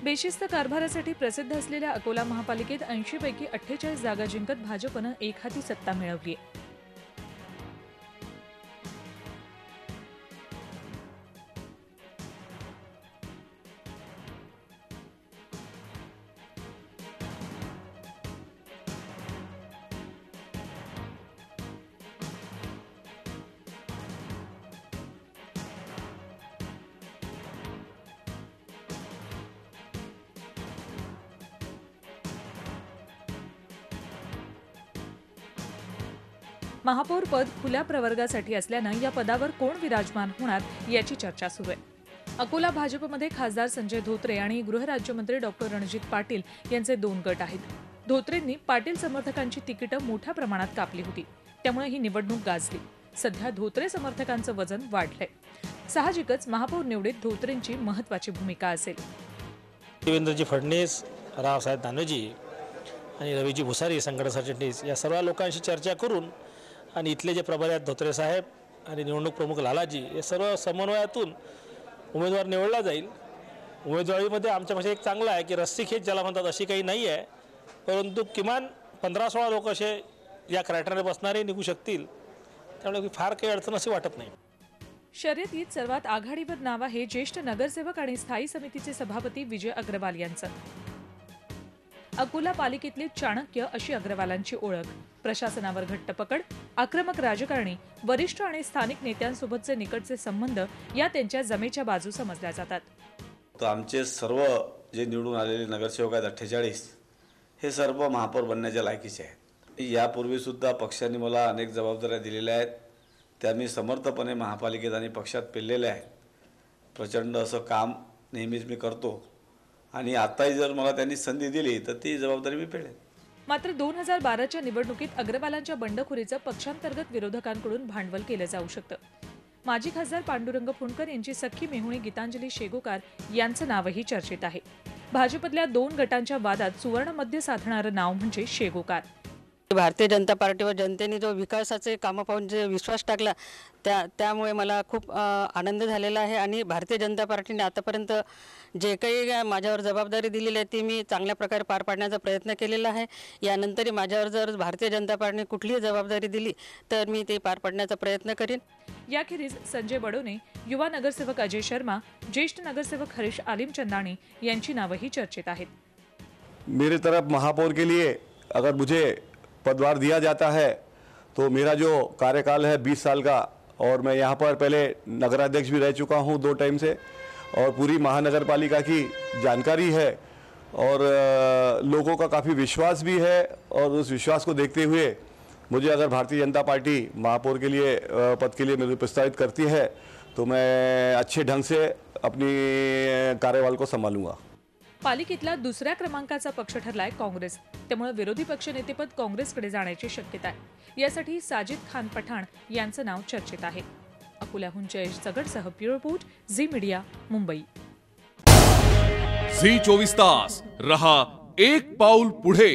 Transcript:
बेशिस्त कारभारासाठी प्रसिद्ध असलेल्या अकोला महापालिकेत 80 पैकी 48 जागा जिंकत भाजपनं एकहाती सत्ता मिळवली आहे। महापौर पद खुल्या प्रवर्गासाठी असल्यानं या पदावर कोण विराजमान होणार याची चर्चा सुरू आहे। अकोला भाजपमध्ये खासदार संजय धोत्रे आणि गृहराज्यमंत्री डॉक्टर रणजित पाटील यांचे 2 गट आहेत। धोत्रेंनी पाटील समर्थकांची तिकीटं मोठ्या प्रमाणात कापली होती, त्यामुळे ही निवडणूक गाजली। सध्या धोत्रे समर्थकांचं वजन वाढलंय। साहजिकच महापौर निवडीत धोत्रेंची महत्त्वाची भूमिका असेल। देवेंद्रजी फडणवीस, रावसाहेब दानवेजी आणि रवीजी भुसारी संघटना सरचिटणीस या सर्व लोकांशी चर्चा करून आणि इथले जे प्रभारी आहेत धोत्रे साहेब आणि निवडणूक प्रमुख लालाजी हे सर्व समन्वयातून उमेदवार निवडला जाईल। उमेदवारीमध्ये आमच्यापाशी एक चांगला आहे की रस्सीखेच ज्याला म्हणतात अशी काही नाही आहे, परंतु किमान 15-16 लोक असे या क्रायटेरियाने बसणारे निघू शकतील, त्यामुळे फार काही अडचण अशी वाटत नाही। शर्यतीत सर्वात आघाडीवर नाव आहे ज्येष्ठ नगरसेवक आणि स्थायी समितीचे सभापती विजय अग्रवाल यांचं। अकोला पालिकेतले चाणक्य अशी अग्रवालांची ओळख। प्रशासनावर घट्ट पकड, आक्रमक राजकारणी, वरिष्ठ आणि स्थानिक नेत्यांसोबतचे निकटचे संबंध या त्यांच्या जमेच्या बाजू समजल्या जातात। तर आमचे सर्व जे निवडून आलेले नगरसेवक आहेत 48 हे सर्व महापौर बनण्याच्या लायकीचे आहेत। यापूर्वी सुद्धा पक्षाने मला अनेक जबाबदाऱ्या दिलेल्या आहेत, त्या मी समर्थपणे महापालिकेत आणि पक्षात पेललेल्या आहेत। प्रचंड असं काम नेहमीच मी करतो आणि आताही जर मला त्यांनी संधी दिली तर ती जबाबदारी मी पेळेन। मात्र 2012च्या निवडणुकीत अग्रवालांच्या बंडखोरीचं पक्षांतर्गत विरोधकांकडून भांडवल केलं जाऊ शकतं। माजी खासदार पांडुरंग फुंडकर यांची सख्खी मेहुणी गीतांजली शेगोकार यांचं नावही चर्चेत आहे। भाजपतल्या 2 गटांच्या वादात सुवर्ण मध्य साधणारं नाव म्हणजे शेगोकार। भारतीय जनता पार्टीवर जनतेने जो विकासाचे कामं पाहून जे विश्वास टाकला त्यामुळे मला खूप आनंद झालेला आहे आणि भारतीय जनता पार्टीने आतापर्यंत जे काही माझ्यावर जबाबदारी दिलेली आहे ती मी चांगल्या प्रकारे पार पाडण्याचा प्रयत्न केलेला आहे। यानंतरही माझ्यावर जर भारतीय जनता पार्टीने कुठलीही जबाबदारी दिली तर मी ते पार पाडण्याचा प्रयत्न करेन। याखेरीज संजय बडोने, युवा नगरसेवक अजय शर्मा, ज्येष्ठ नगरसेवक हरीश आलिम चंदानी यांची नावही चर्चेत आहेत। मेरी तरफ महापौर के लिए अगर मुझे पदभार दिया जाता है तो मेरा जो कार्यकाल है 20 साल का, और मैं यहाँ पर पहले नगराध्यक्ष भी रह चुका हूँ 2 टाइम से, और पूरी महानगर पालिका की जानकारी है और लोगों का काफ़ी विश्वास भी है। और उस विश्वास को देखते हुए मुझे अगर भारतीय जनता पार्टी महापौर के लिए पद के लिए मुझे प्रस्तावित करती है तो मैं अच्छे ढंग से अपनी कार्यकाल को संभालूंगा। पालिकेतला 2ऱ्या क्रमांकाचा पक्ष ठरलाय काँग्रेस, त्यामुळे विरोधी पक्षनेतेपद काँग्रेसकडे जाण्याची शक्यता आहे। यासाठी साजिद खान पठाण यांचं नाव चर्चेत आहे। अकोल्याहून जयेश चगडसह bureau report, Zee media, Mumbai. Zee 24 तास रहा एक पाऊल पुढे।